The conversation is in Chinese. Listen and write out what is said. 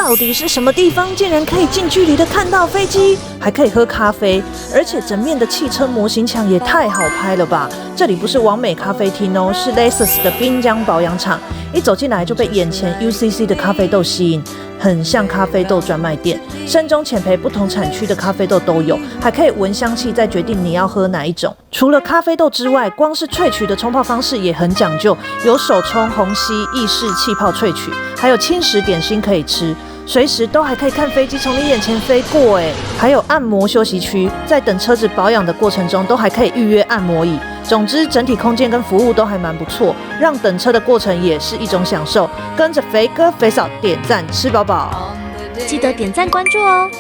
到底是什么地方竟然可以近距离的看到飞机，还可以喝咖啡，而且整面的汽车模型墙也太好拍了吧！这里不是完美咖啡厅哦，是 Lexus 的滨江保养厂。一走进来就被眼前 UCC 的咖啡豆吸引，很像咖啡豆专卖店，深中浅焙不同产区的咖啡豆都有，还可以闻香气再决定你要喝哪一种。除了咖啡豆之外，光是萃取的冲泡方式也很讲究，有手冲、虹吸、意式气泡萃取，还有轻食点心可以吃。随时都还可以看飞机从你眼前飞过耶，还有按摩休息区，在等车子保养的过程中都还可以预约按摩椅。总之，整体空间跟服务都还蛮不错，让等车的过程也是一种享受。跟着肥哥肥嫂点赞吃饱饱，记得点赞关注哦。